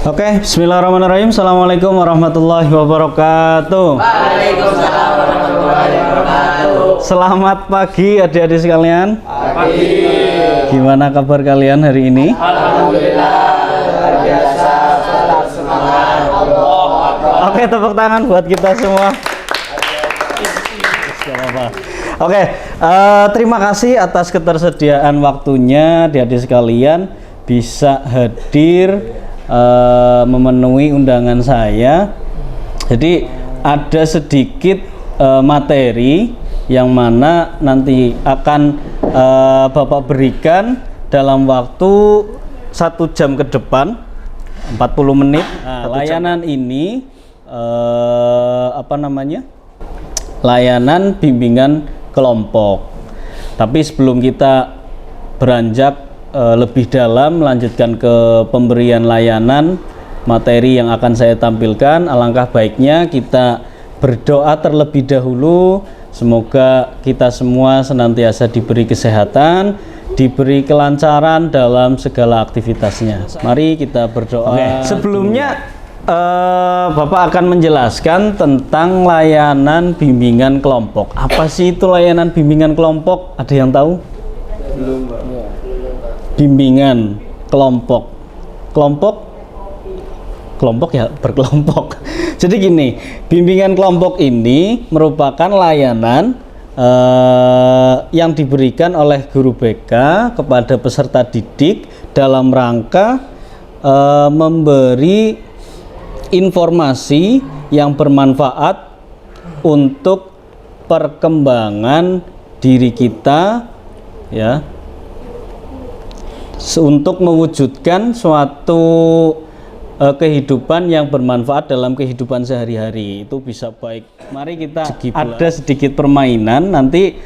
Oke, bismillahirrahmanirrahim. Assalamualaikum warahmatullahi wabarakatuh. Waalaikumsalam warahmatullahi wabarakatuh. Selamat pagi adik-adik sekalian. Pagi. Gimana kabar kalian hari ini? Alhamdulillah, luar biasa, tetap semangat. Allahu Akbar. Oke, tepuk tangan buat kita semua. Oke, terima kasih atas ketersediaan waktunya adik-adik sekalian bisa hadir memenuhi undangan saya. Jadi ada sedikit materi yang mana nanti akan Bapak berikan dalam waktu 1 jam ke depan, 40 menit. Layanan ini layanan bimbingan kelompok. Tapi sebelum kita beranjak lebih dalam melanjutkan ke pemberian layanan materi yang akan saya tampilkan, alangkah baiknya kita berdoa terlebih dahulu. Semoga kita semua senantiasa diberi kesehatan, diberi kelancaran dalam segala aktivitasnya. Mari kita berdoa. Sebelumnya Bapak akan menjelaskan tentang layanan bimbingan kelompok. Apa sih itu layanan bimbingan kelompok? Ada yang tahu? Belum, Pak. Bimbingan kelompok ya, berkelompok. Jadi gini, bimbingan kelompok ini merupakan layanan yang diberikan oleh guru BK kepada peserta didik dalam rangka memberi informasi yang bermanfaat untuk perkembangan diri kita, ya, untuk mewujudkan suatu kehidupan yang bermanfaat dalam kehidupan sehari-hari. Itu bisa baik. Mari kita ada sedikit permainan. Nanti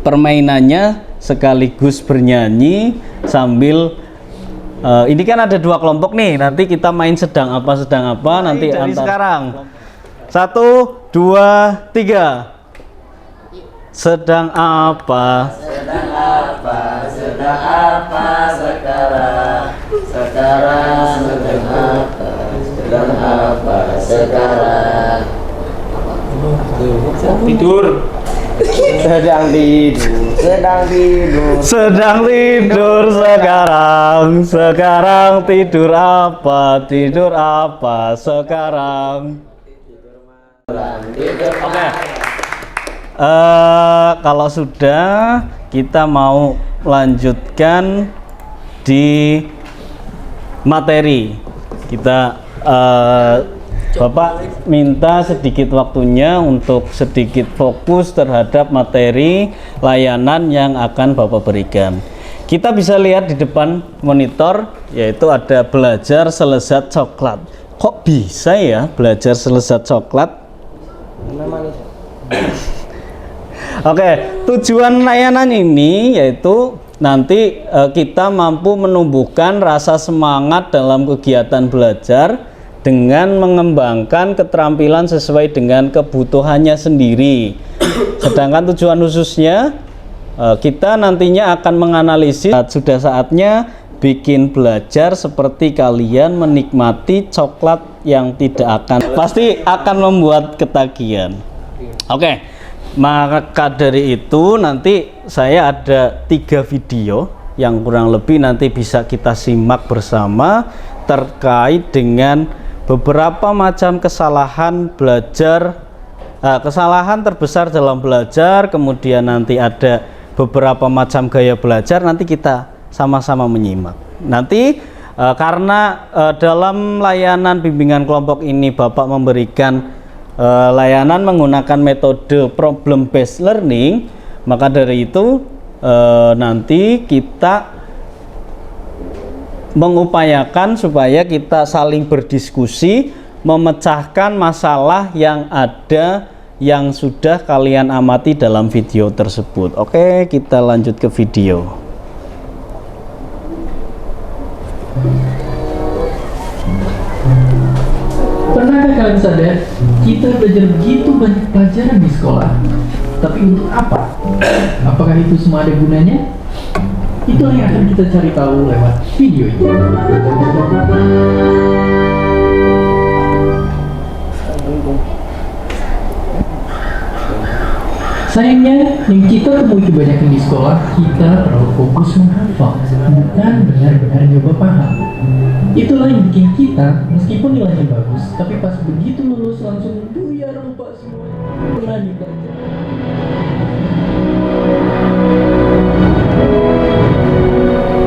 permainannya sekaligus bernyanyi sambil ini kan ada 2 kelompok nih. Nanti kita main sedang apa nanti dari sekarang. 1, 2, 3. Sedang apa? Sedang apa? Sedang apa sekarang? Sekarang sedang apa? Sedang apa sekarang? Tidur. Sedang tidur. Sedang tidur. Sedang tidur sekarang. Sekarang tidur apa? Tidur apa sekarang? Oke. Kalau sudah, kita mau lanjutkan di materi. Kita Bapak minta sedikit waktunya untuk sedikit fokus terhadap materi layanan yang akan Bapak berikan. Kita bisa lihat di depan monitor, yaitu ada belajar selezat coklat. Kok bisa ya belajar selezat coklat? Oke, tujuan layanan ini yaitu nanti kita mampu menumbuhkan rasa semangat dalam kegiatan belajar dengan mengembangkan keterampilan sesuai dengan kebutuhannya sendiri. Sedangkan tujuan khususnya kita nantinya akan menganalisis. Sudah saatnya bikin belajar seperti kalian menikmati coklat yang pasti akan membuat ketagihan. Oke. Maka dari itu nanti saya ada 3 video yang kurang lebih nanti bisa kita simak bersama terkait dengan beberapa macam kesalahan belajar, kesalahan terbesar dalam belajar, kemudian nanti ada beberapa macam gaya belajar. Nanti kita sama-sama menyimak. Nanti karena dalam layanan bimbingan kelompok ini Bapak memberikan layanan menggunakan metode problem based learning, maka dari itu nanti kita mengupayakan supaya kita saling berdiskusi, memecahkan masalah yang ada yang sudah kalian amati dalam video tersebut. Oke, kita lanjut ke video. Pernahkah kalian sadar, kita belajar begitu banyak pelajaran di sekolah, tapi untuk apa? Apakah itu semua ada gunanya? Itulah yang akan kita cari tahu lewat video ini. Sayangnya, yang kita temui kebanyakan di sekolah, kita terlalu fokus menghafal, bukan benar-benar nyoba paham. Itulah yang bikin kita, meskipun nilainya bagus, tapi pas begitu lulus langsung buyar lupa semua. Berani belajar.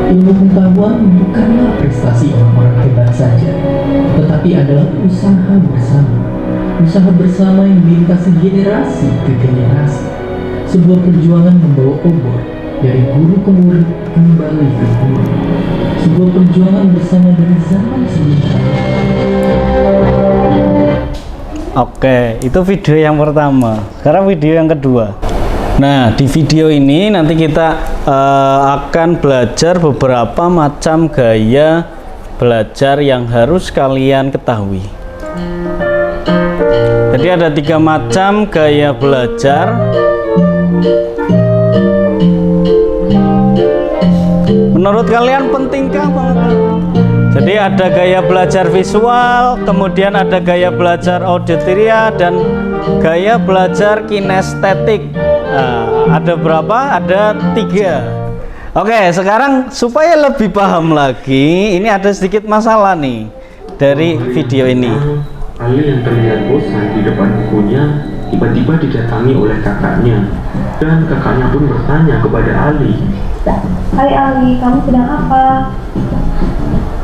Ilmu pengetahuan bukanlah prestasi orang-orang hebat saja, tetapi adalah usaha bersama. Usaha bersama yang melintasi generasi ke generasi. Sebuah perjuangan membawa obor dari guru ke murid kembali ke guru. Sebuah perjuangan bersama dari zaman sejarah. Oke, itu video yang pertama. Sekarang video yang kedua. Nah, di video ini nanti kita akan belajar beberapa macam gaya belajar yang harus kalian ketahui. Jadi ada 3 macam gaya belajar. Menurut kalian pentingkah Bang? Jadi ada gaya belajar visual, kemudian ada gaya belajar auditoria, dan gaya belajar kinestetik. Nah, ada berapa? Ada 3. Oke, sekarang supaya lebih paham lagi, ini ada sedikit masalah nih dari video ini. Ali yang terlihat bosan di depan bukunya tiba-tiba didatangi oleh kakaknya, dan kakaknya pun bertanya kepada Ali. Hai Ali, kamu sedang apa?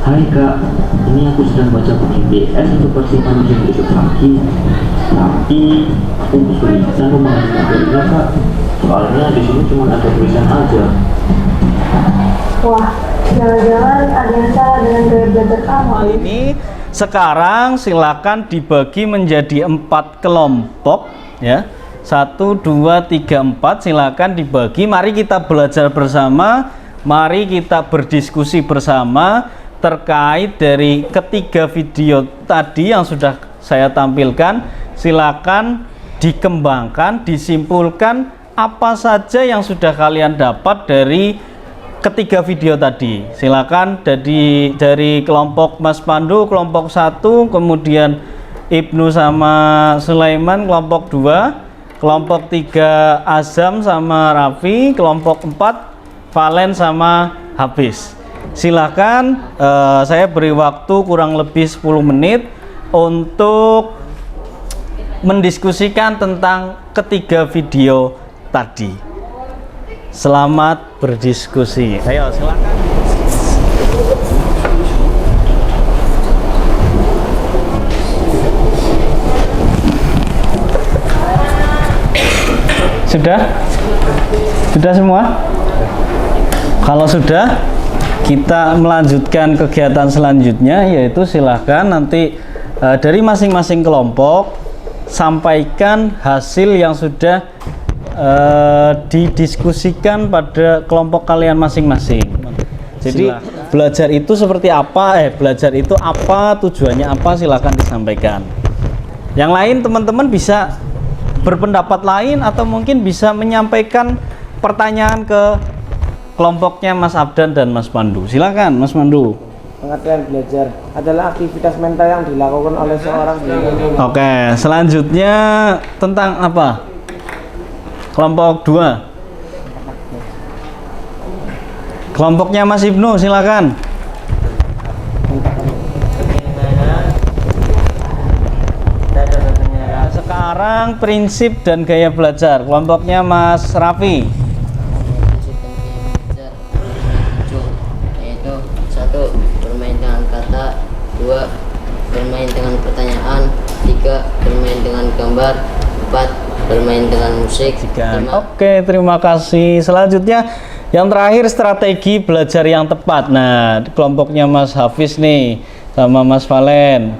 Hai kak, ini aku sedang baca buku BS untuk persiapan ujian besok pagi. Tapi aku kesulitan memahami materinya kak. Soalnya di sini cuma ada tulisan aja. Wah, jangan-jangan ada yang salah dengan gaya belajar kamu Ali. Ini sekarang silakan dibagi menjadi 4 kelompok ya. 1, 2, 3, 4 silakan dibagi. Mari kita belajar bersama. Mari kita berdiskusi bersama terkait dari ketiga video tadi yang sudah saya tampilkan. Silakan dikembangkan, disimpulkan apa saja yang sudah kalian dapat dari ketiga video tadi. Silakan dari kelompok Mas Pandu kelompok 1, kemudian Ibnu sama Sulaiman kelompok 2, kelompok 3 Azam sama Raffi, kelompok 4 Valen sama Habis. Silakan, saya beri waktu kurang lebih 10 menit untuk mendiskusikan tentang ketiga video tadi. Selamat berdiskusi. Ayo silakan. Sudah? Sudah semua? Kalau sudah, kita melanjutkan kegiatan selanjutnya, yaitu silahkan nanti dari masing-masing kelompok sampaikan hasil yang sudah didiskusikan pada kelompok kalian masing-masing. Jadi belajar itu seperti apa? Belajar itu apa? Tujuannya apa? Silahkan disampaikan. Yang lain teman-teman bisa berpendapat lain atau mungkin bisa menyampaikan pertanyaan ke kelompoknya Mas Abdan dan Mas Pandu. Silakan Mas Pandu. Pengertian belajar adalah aktivitas mental yang dilakukan oleh seorang guru. Oke, selanjutnya tentang apa? Kelompok 2. Kelompoknya Mas Ibnu, silakan. Sekarang prinsip dan gaya belajar. Kelompoknya Mas Raffi. Yaitu 1. Bermain dengan kata, 2. Bermain dengan pertanyaan, 3. Bermain dengan gambar, 4. Bermain dengan musik. Oke, terima kasih. Selanjutnya yang terakhir strategi belajar yang tepat. Nah, kelompoknya Mas Hafiz nih sama Mas Valen.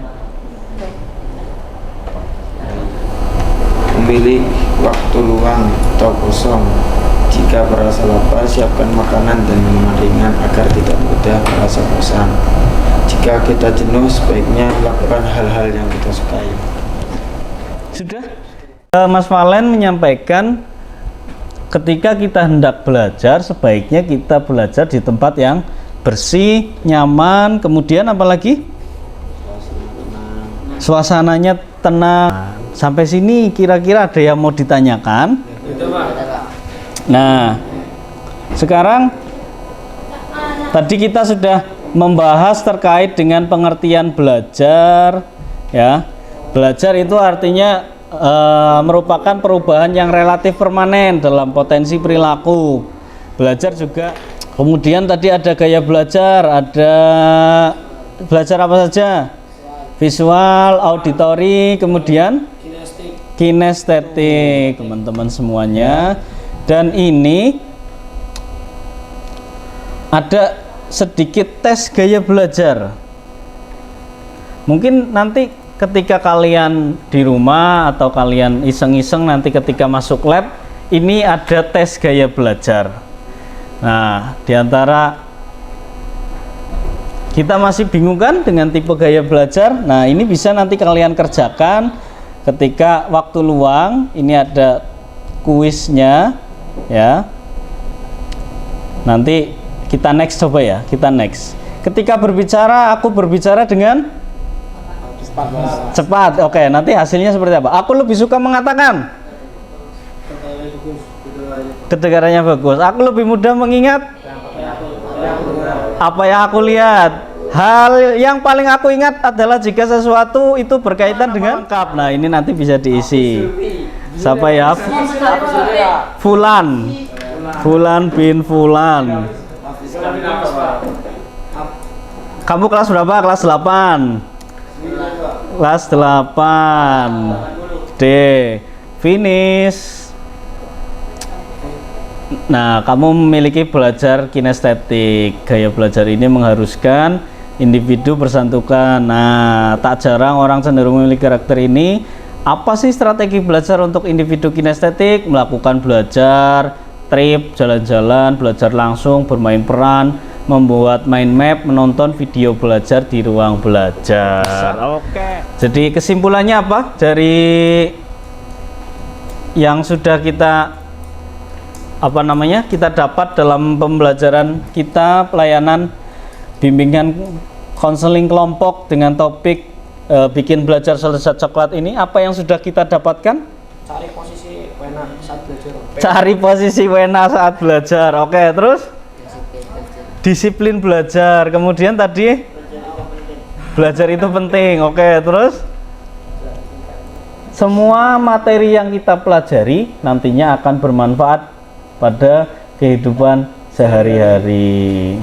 Memilih waktu luang atau kosong. Jika merasa lapar, siapkan makanan dan minuman ringan agar tidak mudah merasa bosan. Jika kita jenuh, sebaiknya melakukan hal-hal yang kita sukai. Sudah? Mas Valen menyampaikan ketika kita hendak belajar, sebaiknya kita belajar di tempat yang bersih, nyaman, kemudian apalagi suasananya tenang. Sampai sini kira-kira ada yang mau ditanyakan? Nah, sekarang tadi kita sudah membahas terkait dengan pengertian belajar, ya. Belajar itu artinya merupakan perubahan yang relatif permanen dalam potensi perilaku. Belajar juga, kemudian tadi ada gaya belajar, ada belajar apa saja? Visual, auditory, kemudian kinestetik, teman-teman semuanya. Dan ini ada sedikit tes gaya belajar. Mungkin nanti ketika kalian di rumah atau kalian iseng-iseng nanti ketika masuk lab, ini ada tes gaya belajar. Nah, diantara kita masih bingung kan dengan tipe gaya belajar? Nah, ini bisa nanti kalian kerjakan ketika waktu luang. Ini ada kuisnya, ya. Nanti kita next, coba ya, kita next. Ketika berbicara, aku berbicara dengan cepat. Oke, nanti hasilnya seperti apa? Aku lebih suka mengatakan kedengarannya bagus. Aku lebih mudah mengingat apa yang aku lihat. Hal yang paling aku ingat adalah jika sesuatu itu berkaitan dengan lengkap. Nah, ini nanti bisa diisi. Siapa ya? Fulan. Fulan bin Fulan. Kamu kelas berapa? Kelas 8. Kelas 8 D. Finish. Nah, kamu memiliki belajar kinestetik. Gaya belajar ini mengharuskan individu bersantukan. Nah, tak jarang orang cenderung memiliki karakter ini. Apa sih strategi belajar untuk individu kinestetik? Melakukan belajar, trip, jalan-jalan, belajar langsung, bermain peran, membuat mind map, menonton video belajar di ruang belajar. Oke. Jadi kesimpulannya apa dari yang sudah kita kita dapat dalam pembelajaran kita, pelayanan bimbingan konseling kelompok dengan topik bikin belajar selesai coklat ini? Apa yang sudah kita dapatkan? Cari posisi wena saat belajar. Cari posisi wena saat belajar. Oke, terus disiplin belajar. Kemudian tadi belajar itu penting. Oke, terus semua materi yang kita pelajari nantinya akan bermanfaat pada kehidupan sehari-hari.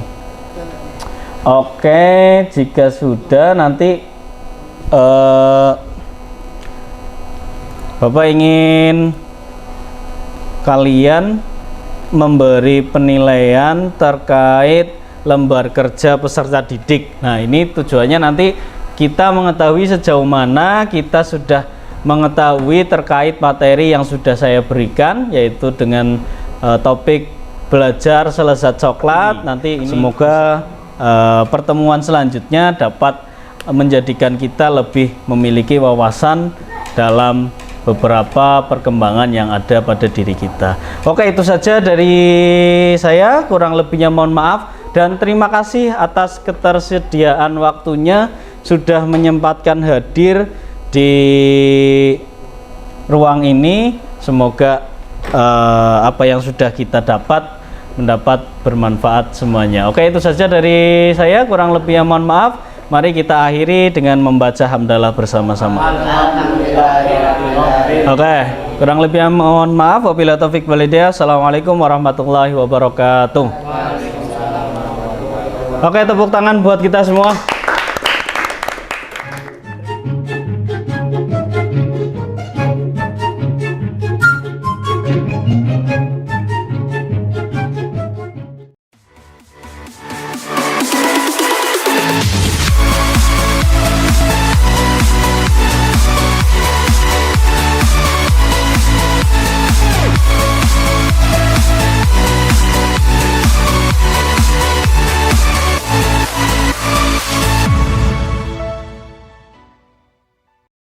Oke, jika sudah nanti Bapak ingin kalian memberi penilaian terkait lembar kerja peserta didik. Nah, ini tujuannya nanti kita mengetahui sejauh mana kita sudah mengetahui terkait materi yang sudah saya berikan, yaitu dengan topik belajar selesai coklat. Nanti ini semoga pertemuan selanjutnya dapat menjadikan kita lebih memiliki wawasan dalam beberapa perkembangan yang ada pada diri kita. Oke, itu saja dari saya, kurang lebihnya mohon maaf, dan terima kasih atas ketersediaan waktunya sudah menyempatkan hadir di ruang ini. Semoga apa yang sudah kita mendapat bermanfaat semuanya. Oke, itu saja dari saya, kurang lebihnya mohon maaf. Mari kita akhiri dengan membaca hamdalah bersama-sama. Oke, kurang lebihnya mohon maaf. Wabillahi taufik wal hidayah. Assalamualaikum warahmatullahi wabarakatuh. Oke, tepuk tangan buat kita semua.